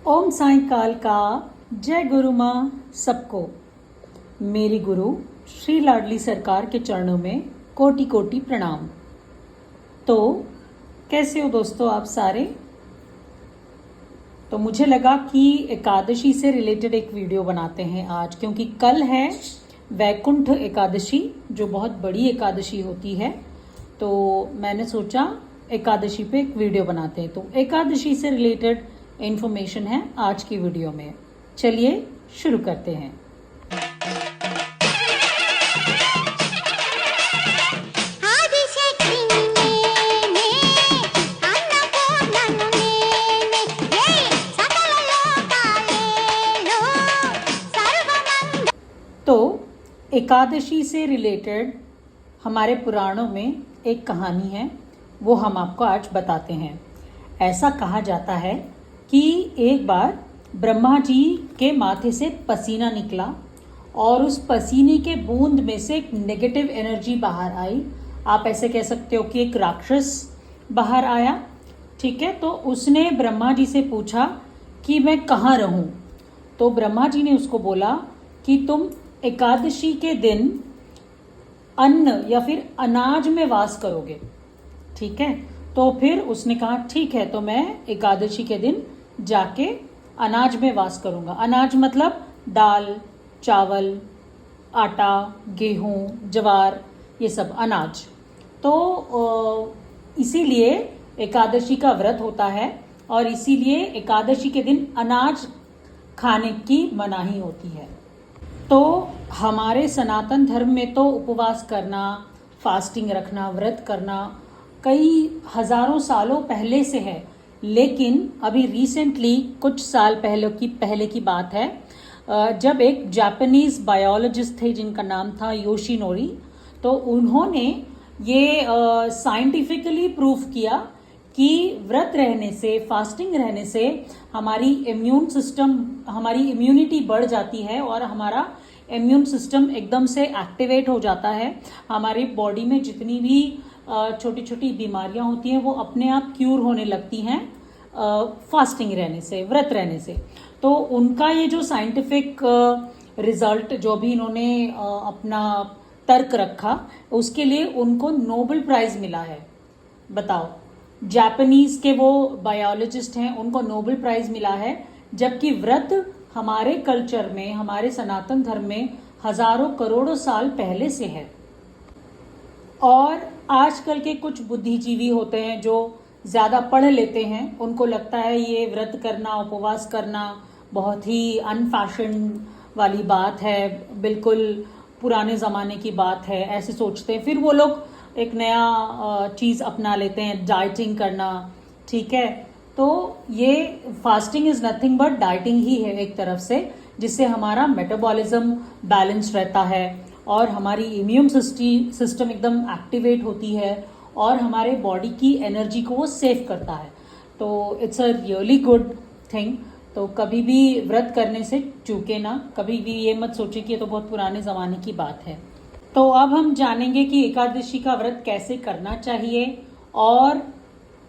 ओम साईकाल का जय गुरु माँ सबको। मेरी गुरु श्री लाडली सरकार के चरणों में कोटि कोटि प्रणाम। तो कैसे हो दोस्तों आप सारे। तो मुझे लगा कि एकादशी से रिलेटेड एक वीडियो बनाते हैं आज, क्योंकि कल है वैकुंठ एकादशी जो बहुत बड़ी एकादशी होती है। तो मैंने सोचा एकादशी पे एक वीडियो बनाते हैं। तो एकादशी से रिलेटेड इंफॉर्मेशन है आज की वीडियो में। चलिए शुरू करते हैं। तो एकादशी से रिलेटेड हमारे पुराणों में एक कहानी है, वो हम आपको आज बताते हैं। ऐसा कहा जाता है कि एक बार ब्रह्मा जी के माथे से पसीना निकला और उस पसीने के बूंद में से एक नेगेटिव एनर्जी बाहर आई। आप ऐसे कह सकते हो कि एक राक्षस बाहर आया। ठीक है, तो उसने ब्रह्मा जी से पूछा कि मैं कहाँ रहूं। तो ब्रह्मा जी ने उसको बोला कि तुम एकादशी के दिन अन्न या फिर अनाज में वास करोगे। ठीक है, तो फिर उसने कहा ठीक है, तो मैं एकादशी के दिन जाके अनाज में वास करूंगा। अनाज मतलब दाल, चावल, आटा, गेहूं, ज्वार, ये सब अनाज। तो इसीलिए एकादशी का व्रत होता है और इसीलिए एकादशी के दिन अनाज खाने की मनाही होती है। तो हमारे सनातन धर्म में तो उपवास करना, फास्टिंग रखना, व्रत करना कई हजारों सालों पहले से है। लेकिन अभी रिसेंटली कुछ साल पहले की बात है, जब एक जापानीज बायोलॉजिस्ट थे जिनका नाम था योशिनोरी। तो उन्होंने ये साइंटिफिकली प्रूव किया कि व्रत रहने से, फास्टिंग रहने से हमारी इम्यून सिस्टम, हमारी इम्यूनिटी बढ़ जाती है और हमारा इम्यून सिस्टम एकदम से एक्टिवेट हो जाता है। हमारी बॉडी में जितनी भी छोटी छोटी बीमारियां होती हैं वो अपने आप क्यूर होने लगती हैं फास्टिंग रहने से, व्रत रहने से। तो उनका ये जो साइंटिफिक रिजल्ट जो भी इन्होंने अपना तर्क रखा, उसके लिए उनको नोबेल प्राइज मिला है। बताओ, जापानीज के वो बायोलॉजिस्ट हैं, उनको नोबेल प्राइज मिला है, जबकि व्रत हमारे कल्चर में, हमारे सनातन धर्म में हजारों करोड़ों साल पहले से है। और आजकल के कुछ बुद्धिजीवी होते हैं जो ज्यादा पढ़ लेते हैं, उनको लगता है ये व्रत करना, उपवास करना बहुत ही अनफैशन वाली बात है, बिल्कुल पुराने जमाने की बात है, ऐसे सोचते हैं। फिर वो लोग एक नया चीज अपना लेते हैं, डाइटिंग करना। ठीक है, तो ये fasting is nothing but dieting ही है एक तरफ से, जिससे हमारा मेटाबॉलिज्म बैलेंस रहता है और हमारी इम्यून सिस्टम एकदम एक्टिवेट होती है और हमारे बॉडी की एनर्जी को वो सेव करता है। तो it's a really good thing. तो कभी भी व्रत करने से चूके ना, कभी भी ये मत सोचे कि ये तो बहुत पुराने जमाने की बात है। तो अब हम जानेंगे कि एकादशी का व्रत कैसे करना चाहिए और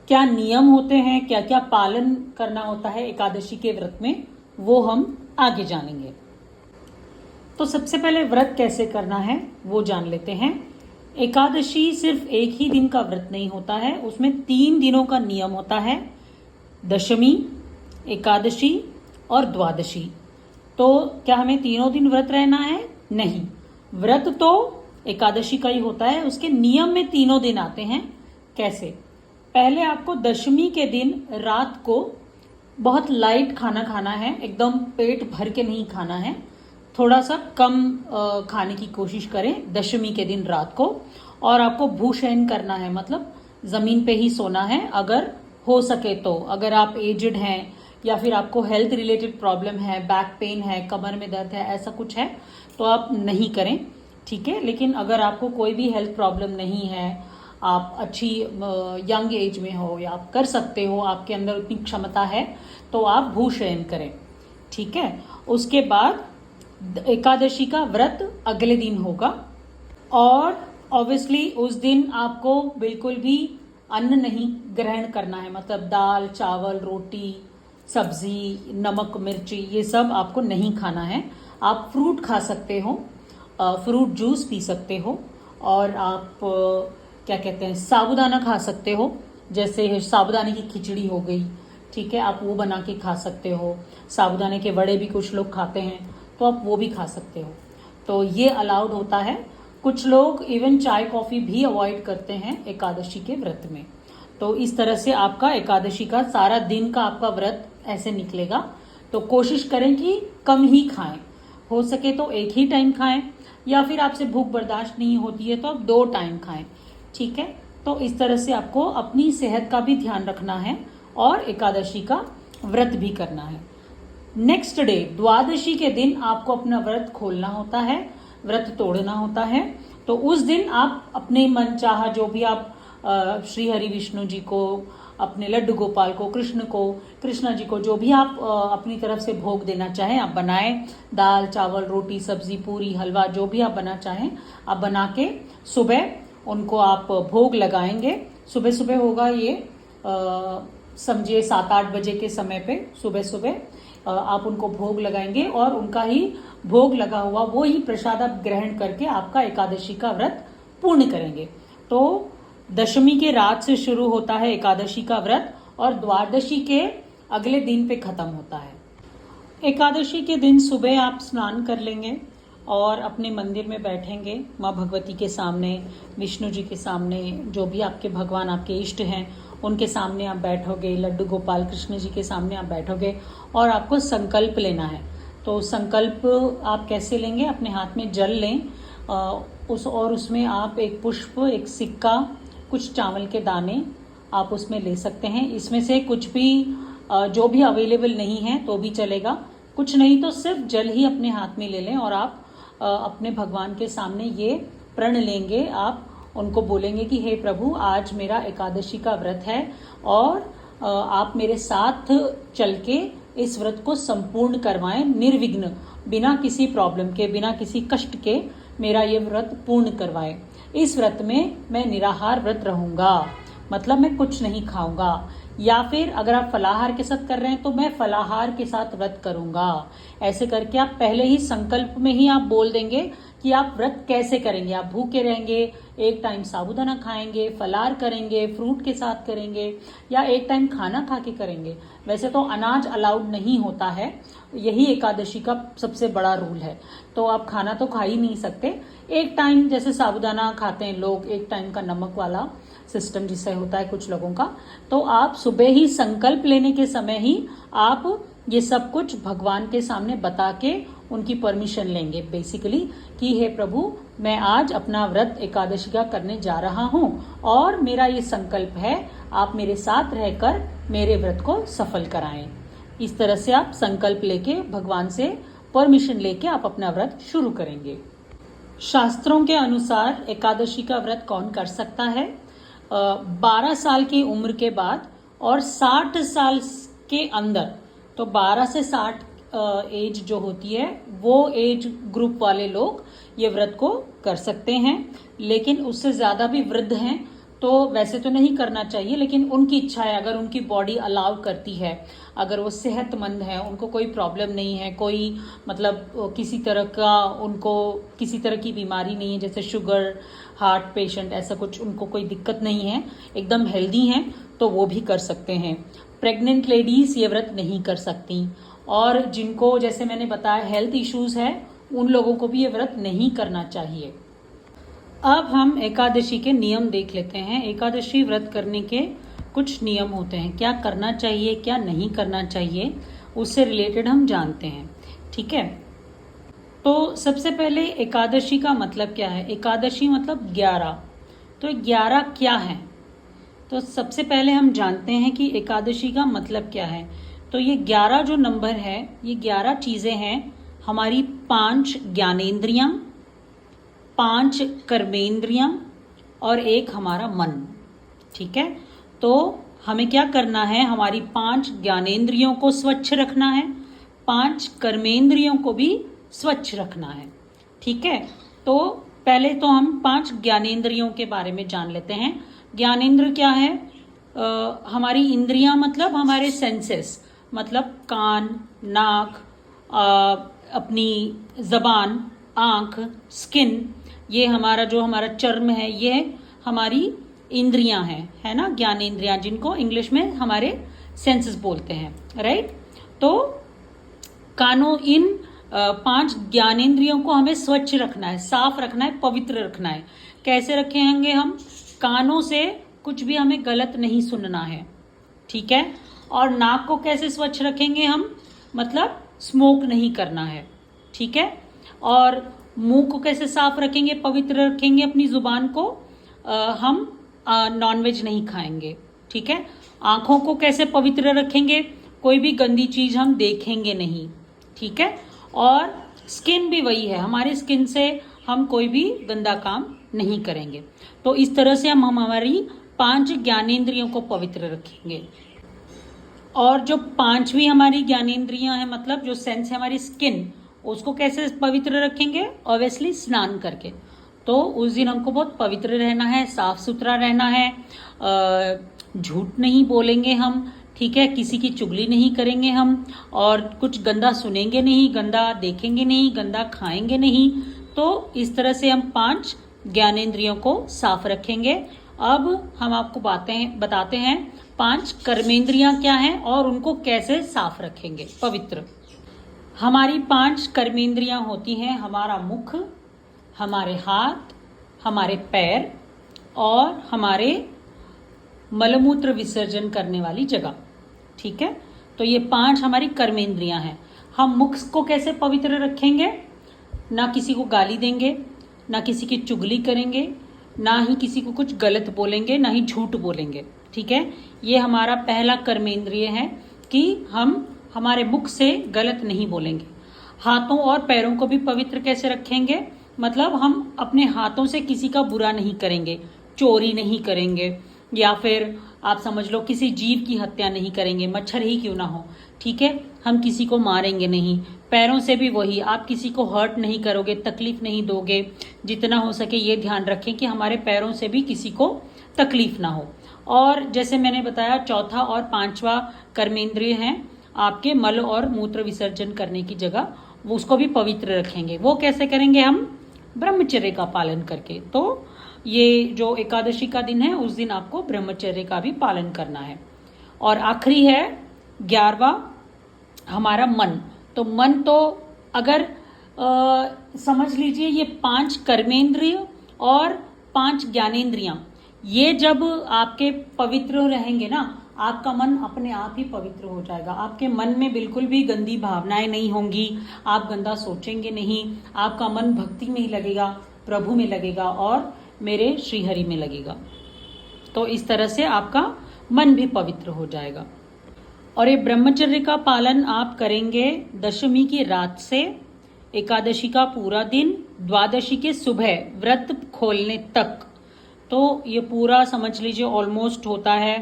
क्या नियम होते हैं, क्या क्या पालन करना होता है एकादशी के व्रत में, वो हम आगे जानेंगे। तो सबसे पहले व्रत कैसे करना है वो जान लेते हैं। एकादशी सिर्फ एक ही दिन का व्रत नहीं होता है, उसमें 3 दिनों का नियम होता है, दशमी, एकादशी और द्वादशी। तो क्या हमें तीनों दिन व्रत रहना है? नहीं, व्रत तो एकादशी का ही होता है, उसके नियम में तीनों दिन आते हैं। कैसे? पहले आपको दशमी के दिन रात को बहुत लाइट खाना खाना है, एकदम पेट भर के नहीं खाना है, थोड़ा सा कम खाने की कोशिश करें दशमी के दिन रात को। और आपको भूशयन करना है, मतलब जमीन पे ही सोना है अगर हो सके तो। अगर आप एजड हैं या फिर आपको हेल्थ रिलेटेड प्रॉब्लम है, बैक पेन है, कमर में दर्द है, ऐसा कुछ है तो आप नहीं करें। ठीक है, लेकिन अगर आपको कोई भी हेल्थ प्रॉब्लम नहीं है, आप अच्छी यंग एज में हो या आप कर सकते हो, आपके अंदर उतनी क्षमता है, तो आप भूशयन करें। ठीक है, उसके बाद एकादशी का व्रत अगले दिन होगा और ऑब्वियसली उस दिन आपको बिल्कुल भी अन्न नहीं ग्रहण करना है, मतलब दाल, चावल, रोटी, सब्जी, नमक, मिर्ची, ये सब आपको नहीं खाना है। आप फ्रूट खा सकते हो, फ्रूट जूस पी सकते हो, और आप क्या कहते हैं, साबूदाना खा सकते हो। जैसे साबूदाने की खिचड़ी हो गई, ठीक है, आप वो बना के खा सकते हो। साबूदाने के वड़े भी कुछ लोग खाते हैं, तो आप वो भी खा सकते हो। तो ये अलाउड होता है। कुछ लोग इवन चाय कॉफी भी अवॉइड करते हैं एकादशी के व्रत में। तो इस तरह से आपका एकादशी का सारा दिन का आपका व्रत ऐसे निकलेगा। तो कोशिश करें कि कम ही खाएं, हो सके तो एक ही टाइम खाएं, या फिर आपसे भूख बर्दाश्त नहीं होती है तो आप 2 टाइम खाएं, ठीक है। तो इस तरह से आपको अपनी सेहत का भी ध्यान रखना है और एकादशी का व्रत भी करना है। नेक्स्ट डे, द्वादशी के दिन आपको अपना व्रत खोलना होता है, व्रत तोड़ना होता है। तो उस दिन आप अपने मन चाहा जो भी आप श्री हरि विष्णु जी को, अपने लड्डू गोपाल को, कृष्णा जी को जो भी आप अपनी तरफ से भोग देना चाहें आप बनाएं। दाल, चावल, रोटी, सब्जी, पूरी, हलवा, जो भी आप बना चाहें आप बना के सुबह उनको आप भोग लगाएंगे। सुबह सुबह होगा ये, समझिए 7-8 बजे के समय पे सुबह सुबह आप उनको भोग लगाएंगे, और उनका ही भोग लगा हुआ वो ही प्रसाद आप ग्रहण करके आपका एकादशी का व्रत पूर्ण करेंगे। तो दशमी के रात से शुरू होता है एकादशी का व्रत, और द्वादशी के अगले दिन पे खत्म होता है। एकादशी के दिन सुबह आप स्नान कर लेंगे और अपने मंदिर में बैठेंगे, माँ भगवती के सामने, विष्णु जी के सामने, जो भी आपके भगवान, आपके इष्ट हैं, उनके सामने आप बैठोगे, लड्डू गोपाल कृष्ण जी के सामने आप बैठोगे, और आपको संकल्प लेना है। तो संकल्प आप कैसे लेंगे? अपने हाथ में जल लें, और उसमें आप एक पुष्प, एक सिक्का, कुछ चावल के दाने आप उसमें ले सकते हैं। इसमें से कुछ भी जो भी अवेलेबल नहीं है तो भी चलेगा, कुछ नहीं तो सिर्फ जल ही अपने हाथ में ले लें, और आप अपने भगवान के सामने ये प्रण लेंगे। आप उनको बोलेंगे कि हे प्रभु, आज मेरा एकादशी का व्रत है, और आप मेरे साथ चल के इस व्रत को संपूर्ण करवाएं, निर्विघ्न, बिना किसी प्रॉब्लम के, बिना किसी कष्ट के मेरा ये व्रत पूर्ण करवाएं। इस व्रत में मैं निराहार व्रत रहूंगा, मतलब मैं कुछ नहीं खाऊंगा, या फिर अगर आप फलाहार के साथ कर रहे हैं तो मैं फलाहार के साथ व्रत करूंगा। ऐसे करके आप पहले ही संकल्प में ही आप बोल देंगे कि आप व्रत कैसे करेंगे। आप भूखे रहेंगे, एक टाइम साबूदाना खाएंगे, फलाहार करेंगे, फ्रूट के साथ करेंगे, या एक टाइम खाना खा के करेंगे। वैसे तो अनाज अलाउड नहीं होता है, यही एकादशी का सबसे बड़ा रूल है। तो आप खाना तो खा ही नहीं सकते। एक टाइम जैसे साबूदाना खाते हैं लोग, एक टाइम का नमक वाला सिस्टम जिससे होता है कुछ लोगों का, तो आप सुबह ही संकल्प लेने के समय ही आप ये सब कुछ भगवान के सामने बता के उनकी परमिशन लेंगे बेसिकली, कि हे प्रभु, मैं आज अपना व्रत एकादशी का करने जा रहा हूं, और मेरा ये संकल्प है, आप मेरे साथ रहकर मेरे व्रत को सफल कराएं। इस तरह से आप संकल्प लेके भगवान से परमिशन लेके आप अपना व्रत शुरू करेंगे। शास्त्रों के अनुसार एकादशी का व्रत कौन कर सकता है? 12 साल की उम्र के बाद और 60 साल के अंदर, तो 12 से 60 एज जो होती है वो एज ग्रुप वाले लोग ये व्रत को कर सकते हैं। लेकिन उससे ज्यादा भी वृद्ध हैं तो वैसे तो नहीं करना चाहिए, लेकिन उनकी इच्छा है, अगर उनकी बॉडी अलाउ करती है, अगर वो सेहतमंद है, उनको कोई प्रॉब्लम नहीं है, कोई मतलब किसी तरह का उनको किसी तरह की बीमारी नहीं है, जैसे शुगर, हार्ट पेशेंट, ऐसा कुछ उनको कोई दिक्कत नहीं है, एकदम हेल्दी हैं, तो वो भी कर सकते हैं। प्रेग्नेंट लेडीज ये व्रत नहीं कर सकती, और जिनको जैसे मैंने बताया हेल्थ इश्यूज है, उन लोगों को भी ये व्रत नहीं करना चाहिए। अब हम एकादशी के नियम देख लेते हैं। एकादशी व्रत करने के कुछ नियम होते हैं, क्या करना चाहिए क्या नहीं करना चाहिए, उससे रिलेटेड हम जानते हैं, ठीक है। तो सबसे पहले एकादशी का मतलब क्या है? एकादशी मतलब 11। तो 11 क्या है? तो सबसे पहले हम जानते हैं कि एकादशी का मतलब क्या है। तो ये 11 जो नंबर है, ये 11 चीजें हैं। हमारी 5 ज्ञानेंद्रियां, 5 कर्मेंद्रियां और 1 हमारा मन, ठीक है। तो हमें क्या करना है? हमारी 5 ज्ञानेंद्रियों को स्वच्छ रखना है, 5 कर्मेंद्रियों को भी स्वच्छ रखना है, ठीक है। तो पहले तो हम 5 ज्ञानेंद्रियों के बारे में जान लेते हैं। ज्ञानेंद्र क्या है? हमारी इंद्रियां मतलब हमारे सेंसेस, मतलब कान, नाक, अपनी जबान, आँख, स्किन, ये हमारा जो हमारा चर्म है, ये हमारी इंद्रियां हैं, है ना, ज्ञानेंद्रियां, जिनको इंग्लिश में हमारे सेंसेस बोलते हैं, राइट। तो कानों, इन 5 ज्ञानेंद्रियों को हमें स्वच्छ रखना है, साफ रखना है, पवित्र रखना है। कैसे रखेंगे हम? कानों से कुछ भी हमें गलत नहीं सुनना है, ठीक है। और नाक को कैसे स्वच्छ रखेंगे हम? मतलब स्मोक नहीं करना है, ठीक है। और मुंह को कैसे साफ रखेंगे, पवित्र रखेंगे? अपनी जुबान को हम नॉनवेज नहीं खाएंगे, ठीक है। आंखों को कैसे पवित्र रखेंगे? कोई भी गंदी चीज हम देखेंगे नहीं, ठीक है। और स्किन भी वही है, हमारी स्किन से हम कोई भी गंदा काम नहीं करेंगे। तो इस तरह से हम हमारी 5 ज्ञानेंद्रियों को पवित्र रखेंगे। और जो 5वीं हमारी ज्ञानेंद्रियां हैं, मतलब जो सेंस है हमारी स्किन, उसको कैसे पवित्र रखेंगे? ऑब्वियसली स्नान करके। तो उस दिन हमको बहुत पवित्र रहना है, साफ सुथरा रहना है, झूठ नहीं बोलेंगे हम, ठीक है, किसी की चुगली नहीं करेंगे हम, और कुछ गंदा सुनेंगे नहीं, गंदा देखेंगे नहीं, गंदा खाएंगे नहीं। तो इस तरह से हम 5 ज्ञानेंद्रियों को साफ रखेंगे। अब हम आपको बताते हैं 5 कर्मेंद्रियां क्या हैं और उनको कैसे साफ रखेंगे, पवित्र। हमारी 5 कर्मेंद्रियां होती हैं हमारा मुख, हमारे हाथ, हमारे पैर और हमारे मलमूत्र विसर्जन करने वाली जगह, ठीक है। तो ये 5 हमारी कर्मेंद्रियां हैं। हम मुख को कैसे पवित्र रखेंगे? ना किसी को गाली देंगे, ना किसी की चुगली करेंगे, ना ही किसी को कुछ गलत बोलेंगे, ना ही झूठ बोलेंगे, ठीक है। ये हमारा पहला कर्मेंद्रिय है कि हम हमारे मुख से गलत नहीं बोलेंगे। हाथों और पैरों को भी पवित्र कैसे रखेंगे? मतलब हम अपने हाथों से किसी का बुरा नहीं करेंगे, चोरी नहीं करेंगे, या फिर आप समझ लो किसी जीव की हत्या नहीं करेंगे, मच्छर ही क्यों ना हो, ठीक है। हम किसी को मारेंगे नहीं। पैरों से भी वही, आप किसी को हर्ट नहीं करोगे, तकलीफ नहीं दोगे। जितना हो सके ये ध्यान रखें कि हमारे पैरों से भी किसी को तकलीफ ना हो। और जैसे मैंने बताया, चौथा और 5वां कर्मेंद्रिय हैं आपके मल और मूत्र विसर्जन करने की जगह, वो उसको भी पवित्र रखेंगे। वो कैसे करेंगे? हम ब्रह्मचर्य का पालन करके। तो ये जो एकादशी का दिन है, उस दिन आपको ब्रह्मचर्य का भी पालन करना है। और आखिरी है 11वां, हमारा मन। तो मन तो अगर समझ लीजिए, ये 5 कर्मेंद्रिय और 5 ज्ञानेंद्रियां, ये जब आपके पवित्र रहेंगे ना, आपका मन अपने आप ही पवित्र हो जाएगा। आपके मन में बिल्कुल भी गंदी भावनाएं नहीं होंगी, आप गंदा सोचेंगे नहीं, आपका मन भक्ति में ही लगेगा, प्रभु में लगेगा और मेरे श्रीहरि में लगेगा। तो इस तरह से आपका मन भी पवित्र हो जाएगा। और ये ब्रह्मचर्य का पालन आप करेंगे दशमी की रात से एकादशी का पूरा दिन, द्वादशी के सुबह व्रत खोलने तक। तो ये पूरा समझ लीजिए ऑलमोस्ट होता है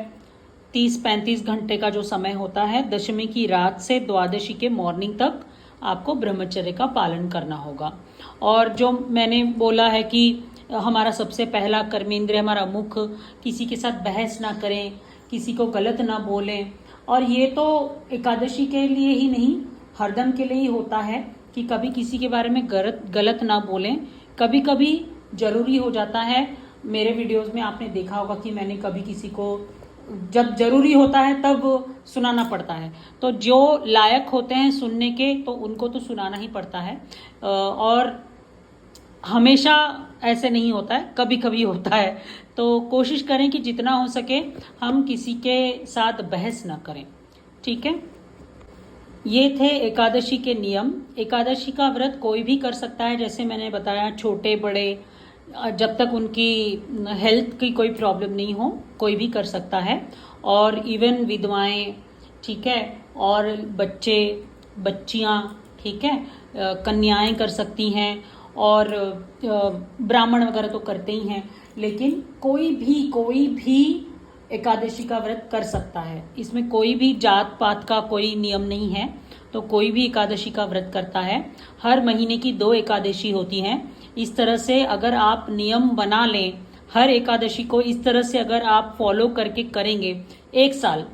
30-35 घंटे का जो समय होता है, दशमी की रात से द्वादशी के मॉर्निंग तक आपको ब्रह्मचर्य का पालन करना होगा। और जो मैंने बोला है कि हमारा सबसे पहला कर्मेंद्रिय हमारा मुख, किसी के साथ बहस ना करें, किसी को गलत ना बोलें। और ये तो एकादशी के लिए ही नहीं, हरदम के लिए ही होता है कि कभी किसी के बारे में गलत ना बोलें। कभी कभी जरूरी हो जाता है, मेरे वीडियोस में आपने देखा होगा कि मैंने कभी किसी को, जब जरूरी होता है तब सुनाना पड़ता है। तो जो लायक होते हैं सुनने के, तो उनको तो सुनाना ही पड़ता है। और हमेशा ऐसे नहीं होता है, कभी कभी होता है। तो कोशिश करें कि जितना हो सके हम किसी के साथ बहस ना करें, ठीक है। ये थे एकादशी के नियम। एकादशी का व्रत कोई भी कर सकता है, जैसे मैंने बताया, छोटे बड़े, जब तक उनकी हेल्थ की कोई प्रॉब्लम नहीं हो, कोई भी कर सकता है। और इवन विधवाएं, ठीक है, और बच्चे बच्चियां, ठीक है, कन्याएं कर सकती हैं, और ब्राह्मण वगैरह तो करते ही हैं। लेकिन कोई भी एकादशी का व्रत कर सकता है, इसमें कोई भी जात पात का कोई नियम नहीं है। तो कोई भी एकादशी का व्रत करता है। हर महीने की 2 एकादशी होती हैं। इस तरह से अगर आप नियम बना लें, हर एकादशी को इस तरह से अगर आप फॉलो करके करेंगे 1 साल,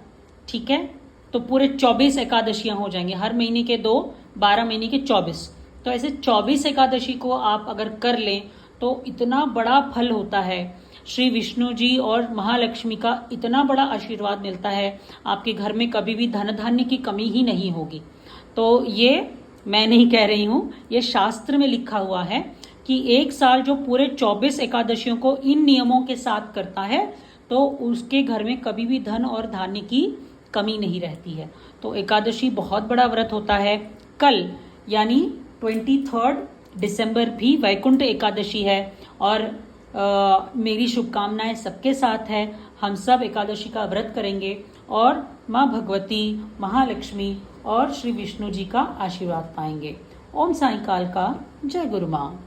ठीक है, तो पूरे 24 एकादशियां हो जाएंगी। हर महीने के 2, 12 महीने के 24। तो ऐसे 24 एकादशी को आप अगर कर लें तो इतना बड़ा फल होता है। श्री विष्णु जी और महालक्ष्मी का इतना बड़ा आशीर्वाद मिलता है, आपके घर में कभी भी धन धान्य की कमी ही नहीं होगी। तो ये मैं नहीं कह रही हूं, ये शास्त्र में लिखा हुआ है कि एक साल जो पूरे 24 एकादशियों को इन नियमों के साथ करता है तो उसके घर में कभी भी धन और धान्य की कमी नहीं रहती है। तो एकादशी बहुत बड़ा व्रत होता है। कल यानी 23 दिसंबर भी वैकुंठ एकादशी है और मेरी शुभकामनाएं सबके साथ है। हम सब एकादशी का व्रत करेंगे और माँ भगवती, महालक्ष्मी और श्री विष्णु जी का आशीर्वाद पाएंगे। ओम साईं काल का जय गुरु माँ।